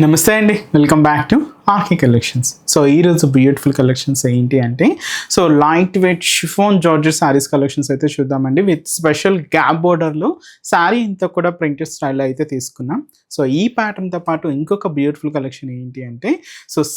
నమస్తే అండి, welcome back to RK collections. So ఈరోజు బ్యూటిఫుల్ కలెక్షన్స్ ఏంటి అంటే light weight chiffon georgette saris collections అయితే చూద్దామండి. విత్ స్పెషల్ గ్యాప్ బోర్డర్లో శారీ ఇంత కూడా ప్రింటెడ్ స్టైల్లో అయితే తీసుకున్నాం. సో ఈ ప్యాటర్న్తో పాటు ఇంకొక బ్యూటిఫుల్ కలెక్షన్ ఏంటి అంటే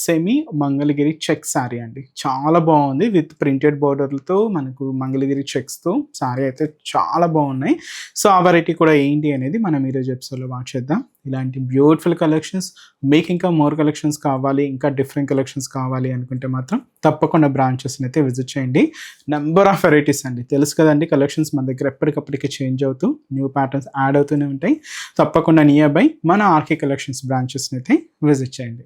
సెమీ మంగళగిరి చెక్ శారీ అండి. చాలా బాగుంది. విత్ ప్రింటెడ్ బోర్డర్లతో మనకు మంగళగిరి చెక్స్తో శారీ అయితే చాలా బాగున్నాయి. సో ఆ వెరైటీ కూడా ఏంటి అనేది మనం ఈరోజు ఎపిసోడ్లో వాచ్ చేద్దాం. ఇలాంటి బ్యూటిఫుల్ కలెక్షన్స్ మీకు ఇంకా మోర్ కలెక్షన్స్ కావాలి, ఇంకా డిఫరెంట్ కలెక్షన్స్ కావాలి అనుకుంటే మాత్రం తప్పకుండా బ్రాంచెస్ని అయితే విజిట్ చేయండి. నెంబర్ ఆఫ్ వెరైటీస్ అండి. తెలుసు కదండి, కలెక్షన్స్ మన దగ్గర ఎప్పటికప్పటికి చేంజ్ అవుతూ న్యూ ప్యాటర్న్స్ యాడ్ అవుతూనే ఉంటాయి. తప్పకుండా నియర్ బై మన ఆర్కే కలెక్షన్స్ బ్రాంచెస్ని అయితే విజిట్ చేయండి.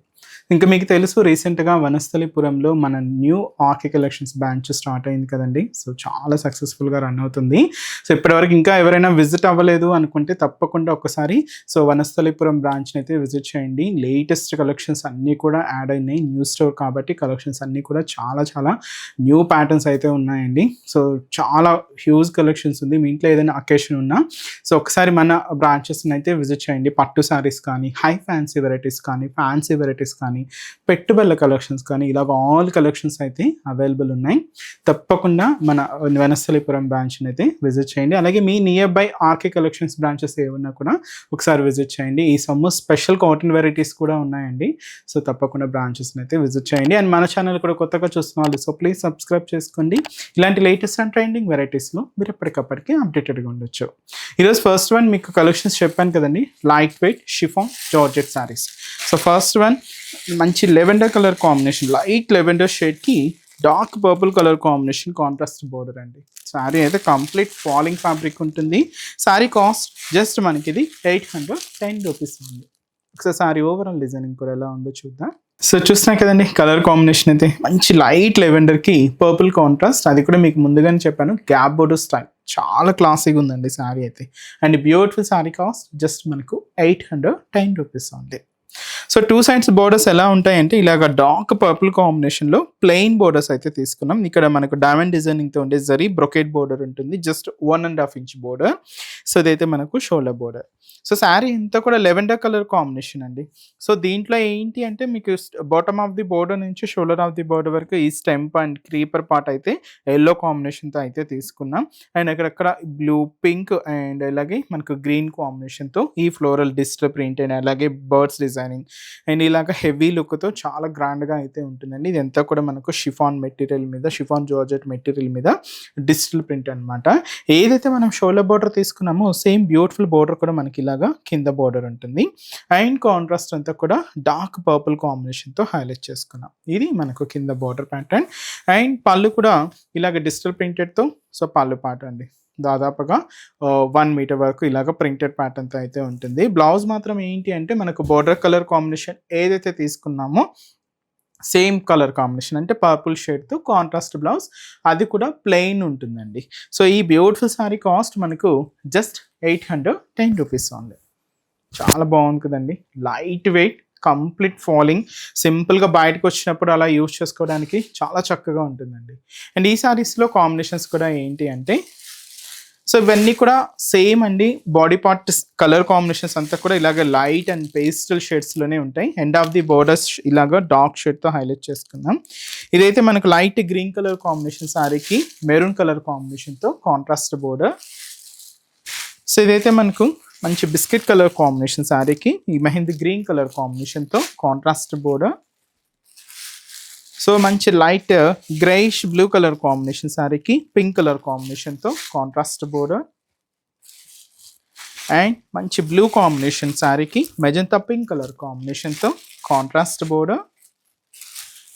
ఇంకా మీకు తెలుసు, రీసెంట్గా వనస్థలిపురంలో మన new RK collections branch start అయింది కదండి. సో చాలా సక్సెస్ఫుల్గా రన్ అవుతుంది. సో ఇప్పటివరకు ఇంకా ఎవరైనా విజిట్ అవ్వలేదు అనుకుంటే తప్పకుండా ఒకసారి వనస్థలిపురం బ్రాంచ్ని అయితే విజిట్ చేయండి. లేటెస్ట్ కలెక్షన్స్ అన్నీ కూడా యాడ్ అయినాయి. న్యూ స్టోర్ కాబట్టి కలెక్షన్స్ అన్నీ కూడా చాలా న్యూ ప్యాటర్న్స్ అయితే ఉన్నాయండి. సో చాలా హ్యూజ్ కలెక్షన్స్ ఉంది. మీ ఇంట్లో ఏదైనా అకేషన్ ఉన్నా సో ఒకసారి మన బ్రాంచెస్ని అయితే విజిట్ చేయండి. పట్టు శారీస్ కానీ, హై ఫ్యాన్సీ వెరైటీస్ కానీ, ఫ్యాన్సీ వెరైటీస్ కానీ, పెట్టుబడుల కలెక్షన్స్ కానీ, ఇలాగ ఆల్ కలెక్షన్స్ అయితే అవైలబుల్ ఉన్నాయి. తప్పకుండా మన వనస్థలిపురం బ్రాంచ్ని అయితే విజిట్ చేయండి. అలాగే మీ nearby RK Collections branches ఏమన్నా కూడా ఒకసారి విజిట్ చేయండి. ఈ సమ్మర్ స్పెషల్ కాటన్ వెరైటీస్ కూడా ఉన్నాయండి. సో తప్పకుండా బ్రాంచెస్ని అయితే విజిట్ చేయండి. అండ్ మన ఛానల్ కూడా కొత్తగా చూస్తున్న వాళ్ళు సో ప్లీజ్ సబ్స్క్రైబ్ చేసుకోండి. ఇలాంటి లేటెస్ట్ అండ్ ట్రెండింగ్ వెరైటీస్లో మీరు ఎప్పటికప్పటికి అప్డేటెడ్గా ఉండొచ్చు. ఈరోజు ఫస్ట్ వన్ మీకు కలెక్షన్స్ చెప్పాను కదండి, light weight chiffon georgette saris. So first one మంచి lavender colour combination, light lavender షేడ్కి dark purple colour combination contrast border అండి. శారీ అయితే కంప్లీట్ ఫాలింగ్ ఫ్యాబ్రిక్ ఉంటుంది. శారీ కాస్ట్ జస్ట్ మనకి ఇది 810 రూపీస్ ఉంది. ఒకసారి శారీ ఓవరాల్ డిజైనింగ్ కూడా ఎలా ఉందో చూద్దాం. సో చూస్తున్నాయి కదండి, కలర్ కాంబినేషన్ అయితే మంచి లైట్ లెవెండర్కి పర్పుల్ కాంట్రాస్ట్. అది కూడా మీకు ముందుగానే చెప్పాను, గ్యాప్ బోర్డర్ స్టైల్. చాలా క్లాసీగా ఉందండి శారీ అయితే. And beautiful sari cost just మనకు 810 రూపీస్ ఉంది. సో టూ సైడ్స్ బోర్డర్స్ ఎలా ఉంటాయంటే ఇలాగ డార్క్ పర్పుల్ కాంబినేషన్లో ప్లెయిన్ బోర్డర్స్ అయితే తీసుకున్నాం. ఇక్కడ మనకు డైమండ్ డిజైనింగ్తో ఉండే జరీ బ్రొకేట్ బోర్డర్ ఉంటుంది, జస్ట్ 1.5 ఇంచ్ బోర్డర్. సో ఇదైతే మనకు షోల్డర్ బోర్డర్. సో శారీ ఇంతా కూడా లెవెండర్ కలర్ కాంబినేషన్ అండి. సో దీంట్లో ఏంటి అంటే మీకు బాటమ్ ఆఫ్ ది బోర్డర్ నుంచి షోల్డర్ ఆఫ్ ది బోర్డర్ వరకు ఈ స్టెంప్ అండ్ క్రీపర్ పార్ట్ అయితే ఎల్లో కాంబినేషన్తో అయితే తీసుకున్నాం. అండ్ అక్కడక్కడ బ్లూ, పింక్ అండ్ అలాగే మనకు గ్రీన్ కాంబినేషన్తో ఈ ఫ్లోరల్ డిజిటల్ ప్రింట్ అండ్ అలాగే బర్డ్స్ డిజైనింగ్ అండ్ ఇలాగ హెవీ లుక్తో చాలా గ్రాండ్గా అయితే ఉంటుందండి. ఇదంతా కూడా మనకు షిఫాన్ మెటీరియల్ మీద, షిఫాన్ జార్జెట్ మెటీరియల్ మీద డిజిటల్ ప్రింట్ అనమాట. ఏదైతే మనం షోల్డర్ బోర్డర్ తీసుకున్నామో సేమ్ బ్యూటిఫుల్ బోర్డర్ కూడా మనకి ఇలాగా కింద బోర్డర్ ఉంటుంది. అండ్ కాంట్రాస్ట్ అంతా కూడా డార్క్ పర్పుల్ కాంబినేషన్తో హైలైట్ చేసుకున్నాం. ఇది మనకు కింద బోర్డర్ ప్యాటర్న్. అండ్ పళ్ళు కూడా ఇలాగ డిజిటల్ ప్రింటెడ్తో సో పళ్ళు పాట అండి. దాదాపుగా 1 మీటర్ వరకు ఇలాగ ప్రింటెడ్ ప్యాటర్న్తో అయితే ఉంటుంది. బ్లౌజ్ మాత్రం ఏంటి అంటే మనకు బోర్డర్ కలర్ కాంబినేషన్ ఏదైతే తీసుకున్నామో సేమ్ కలర్ కాంబినేషన్ అంటే పర్పుల్ షేడ్తో కాంట్రాస్ట్ బ్లౌజ్, అది కూడా ప్లెయిన్ ఉంటుందండి. సో ఈ బ్యూటిఫుల్ శారీ కాస్ట్ మనకు జస్ట్ 810 రూపీస్ ఉంది. చాలా బాగుంది కదండి, లైట్ వెయిట్, కంప్లీట్ ఫాలింగ్, సింపుల్గా బయటకు వచ్చినప్పుడు అలా యూజ్ చేసుకోవడానికి చాలా చక్కగా ఉంటుందండి. అండ్ ఈ శారీస్లో కాంబినేషన్స్ కూడా ఏంటి అంటే సో ఇవన్నీ కూడా సేమ్ అండి. బాడీ పార్ట్ కలర్ కాంబినేషన్స్ అంతా కూడా ఇలాగ లైట్ అండ్ పేస్టల్ షేడ్స్లోనే ఉంటాయి. ఎండ్ ఆఫ్ ది బోర్డర్స్ ఇలాగ డార్క్ షేడ్తో హైలైట్ చేసుకుందాం. ఇదైతే మనకు లైట్ గ్రీన్ కలర్ కాంబినేషన్ శారీకి మెరూన్ కలర్ కాంబినేషన్తో కాంట్రాస్ట్ బోర్డర్. సో ఇదైతే మనకు మంచి బిస్కెట్ కలర్ కాంబినేషన్ శారీకి ఈ మెహందీ గ్రీన్ కలర్ కాంబినేషన్తో కాంట్రాస్ట్ బోర్డర్. సో మంచి light greyish blue colour combination శారీకి పింక్ కలర్ కాంబినేషన్తో కాంట్రాస్ట్ బోర్డర్. అండ్ మంచి బ్లూ కాంబినేషన్ శారీకి మెజంతా పింక్ కలర్ కాంబినేషన్తో contrast border.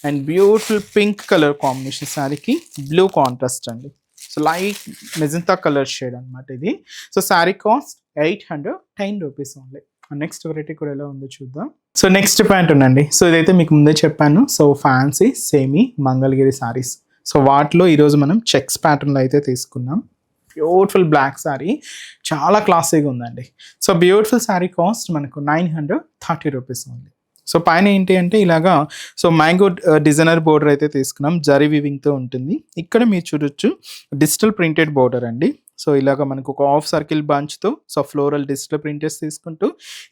And beautiful pink colour combination శారీకి బ్లూ కాంట్రాస్ట్ అండి. So light magenta colour shade అనమాట ఇది. So sari cost 810 rupees only. Next variety కూడా ఎలా ఉందో చూద్దాం. సో నెక్స్ట్ ప్యాంట్ అండి. సో ఇదైతే మీకు ముందే చెప్పాను, so fancy semi Mangalagiri saris. So వాటిలో ఈరోజు మనం చెక్స్ ప్యాటర్న్లో అయితే తీసుకున్నాం. బ్యూటిఫుల్ బ్లాక్ శారీ, చాలా క్లాసీగా ఉందండి. సో బ్యూటిఫుల్ శారీ కాస్ట్ మనకు 930 రూపీస్ ఉంది. సో పైన ఏంటి అంటే ఇలాగా సో మ్యాంగో డిజైనర్ బోర్డర్ అయితే తీసుకున్నాం, జరీ వీవింగ్తో ఉంటుంది. ఇక్కడ మీరు చూడొచ్చు డిజిటల్ ప్రింటెడ్ బోర్డర్ అండి. సో ఇలాగ మనకు ఒక హాఫ్ సర్కిల్ బంచ్తో సో ఫ్లోరల్ డిజిటల్ ప్రింటెస్ తీసుకుంటూ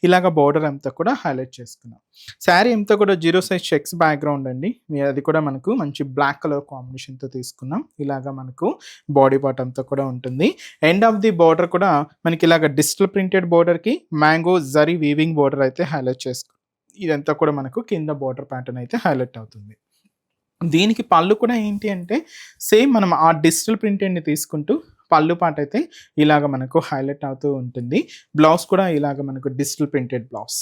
ఇలాగ బార్డర్ అంతా కూడా హైలైట్ చేసుకున్నాం. శారీ అంతా కూడా 0 సైజ్ చెక్స్ బ్యాక్గ్రౌండ్ అండి. అది కూడా మనకు మంచి బ్లాక్ కలర్ కాంబినేషన్తో తీసుకున్నాం. ఇలాగ మనకు బాడీ పార్ట్ అంతా కూడా ఉంటుంది. ఎండ్ ఆఫ్ ది బార్డర్ కూడా మనకి ఇలాగ డిజిటల్ ప్రింటెడ్ బార్డర్కి మ్యాంగో జరీ వీవింగ్ బార్డర్ అయితే హైలైట్ చేసుకున్నాం. ఇదంతా కూడా మనకు కింద బార్డర్ ప్యాటర్న్ అయితే హైలైట్ అవుతుంది. దీనికి పళ్ళు కూడా ఏంటి అంటే సేమ్ మనం ఆ డిజిటల్ ప్రింటెడ్ని తీసుకుంటూ పళ్ళు పాట అయితే ఇలాగ మనకు హైలైట్ అవుతూ ఉంటుంది. బ్లౌజ్ కూడా ఇలాగ మనకు డిజిటల్ ప్రింటెడ్ బ్లౌజ్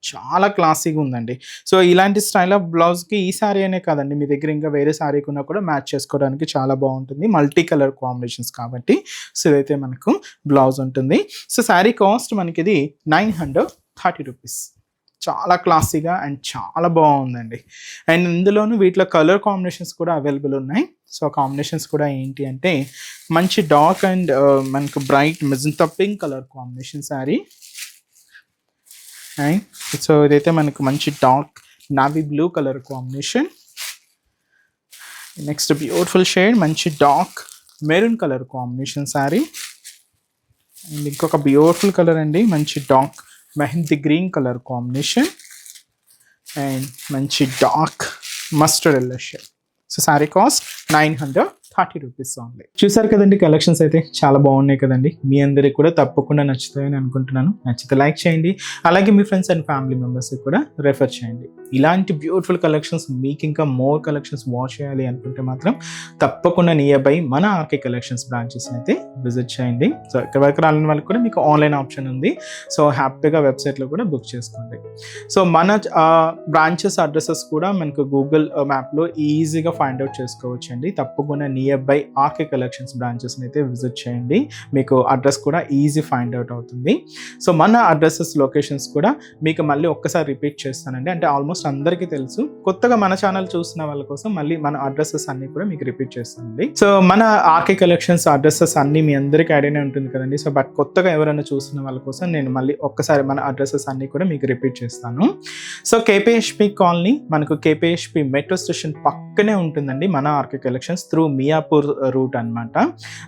చాలా క్లాసీగా ఉందండి. సో ఇలాంటి స్టైల్ ఆఫ్ బ్లౌజ్కి ఈ శారీ అనే కాదండి, మీ దగ్గర ఇంకా వేరే శారీ కొన్నా కూడా మ్యాచ్ చేసుకోవడానికి చాలా బాగుంటుంది. మల్టీ కలర్ కాంబినేషన్స్ కాబట్టి సో ఇదైతే మనకు బ్లౌజ్ ఉంటుంది. సో శారీ కాస్ట్ మనకి ఇది 930 రూపీస్. చాలా క్లాసీగా అండ్ చాలా బాగుందండి. అండ్ ఇందులోనూ వీటిలో కలర్ కాంబినేషన్స్ కూడా అవైలబుల్ ఉన్నాయి. సో కాంబినేషన్స్ కూడా ఏంటి అంటే మంచి డార్క్ అండ్ మనకు bright magenta pink colour combination sari. And so ఇదైతే మనకు మంచి dark navy blue colour combination. Next beautiful shade మంచి dark maroon colour combination sari. And ఇంకొక బ్యూటిఫుల్ కలర్ అండి, మంచి dark mehndi green colour combination and మంచి dark mustard yellow shade. So sari cost 930 rupees only. చూసారు కదండి, కలెక్షన్స్ అయితే చాలా బాగున్నాయి కదండి. మీ అందరికి కూడా తప్పకుండా నచ్చుతాయని అనుకుంటున్నాను. నచ్చితే లైక్ చేయండి, అలాగే మీ ఫ్రెండ్స్ అండ్ ఫ్యామిలీ మెంబర్స్కి కూడా రెఫర్ చేయండి. ఇలాంటి బ్యూటిఫుల్ కలెక్షన్స్ మీకు ఇంకా మోర్ కలెక్షన్స్ వాచ్ చేయాలి అనుకుంటే మాత్రం తప్పకుండా నియర్ బై మన ఆర్కే కలెక్షన్స్ బ్రాంచెస్ అయితే విజిట్ చేయండి. సో ఇక్కడ వరకు రాని వాళ్ళకి కూడా మీకు ఆన్లైన్ ఆప్షన్ ఉంది. సో హ్యాపీగా వెబ్సైట్లో కూడా బుక్ చేసుకోండి. సో మన బ్రాంచెస్ అడ్రసెస్ కూడా మనకు గూగుల్ మ్యాప్లో ఈజీగా ఫైండ్ అవుట్ చేసుకోవచ్చు అండి. తప్పకుండా నియర్ బై ఆర్కే కలెక్షన్స్ బ్రాంచెస్ని అయితే విజిట్ చేయండి. మీకు అడ్రస్ కూడా ఈజీ ఫైండ్ అవుట్ అవుతుంది. సో మన అడ్రసెస్ లొకేషన్స్ కూడా మీకు మళ్ళీ ఒక్కసారి రిపీట్ చేస్తానండి. అంటే ఆల్మోస్ట్ అందరికీ తెలుసు, కొత్తగా మన ఛానల్ చూసిన వాళ్ళ కోసం మళ్ళీ మన అడ్రసెస్ అన్ని కూడా మీకు రిపీట్ చేస్తానండి. సో మన ఆర్కే కలెక్షన్స్ అడ్రసెస్ అన్ని మీ అందరికీ ఐడియానే ఉంటుంది కదండి. సో బట్ కొత్తగా ఎవరైనా చూసిన వాళ్ళ కోసం నేను మళ్ళీ ఒక్కసారి మన అడ్రసెస్ అన్ని కూడా మీకు రిపీట్ చేస్తాను. సో కేపీహెచ్పి కాలనీ మనకు కేపీహెచ్పి మెట్రో స్టేషన్ పక్కనే ఉంటుందండి మన RK collections through Miyapur route అనమాట.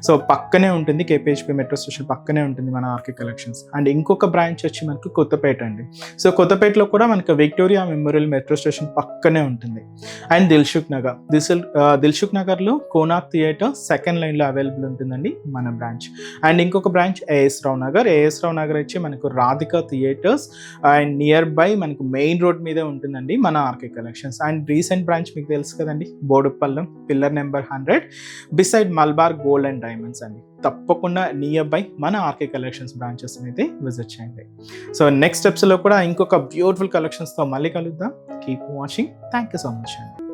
సో పక్కనే ఉంటుంది, కేపీహెచ్పి మెట్రో స్టేషన్ పక్కనే ఉంటుంది మన ఆర్కే కలెక్షన్స్. అండ్ ఇంకొక బ్రాంచ్ వచ్చి మనకు కొత్తపేట అండి. సో కొత్తపేటలో కూడా మనకు విక్టోరియా మెమోరియల్ మెట్రో స్టేషన్ పక్కనే ఉంటుంది. అండ్ దిల్సుఖ్ నగర్లో కోనార్క్ థియేటర్ సెకండ్ లైన్లో అవైలబుల్ ఉంటుందండి మన బ్రాంచ్. అండ్ ఇంకొక బ్రాంచ్ ఏఎస్ రావు నగర్ వచ్చి మనకు Radhika theatres and nearby మనకు మెయిన్ రోడ్ మీదే ఉంటుందండి మన RK collections. And recent branch మీకు తెలుసు కదండి, Boduppal pillar number 100 beside Malabar gold and diamonds అండి. తప్పకుండా నియర్ బై మన ఆర్కే కలెక్షన్స్ బ్రాంచెస్ అయితే విజిట్ చేయండి. సో నెక్స్ట్ స్టెప్స్లో కూడా ఇంకొక బ్యూటిఫుల్ కలెక్షన్స్తో మళ్ళీ కలుద్దాం. Keep watching. Thank you so much అండి.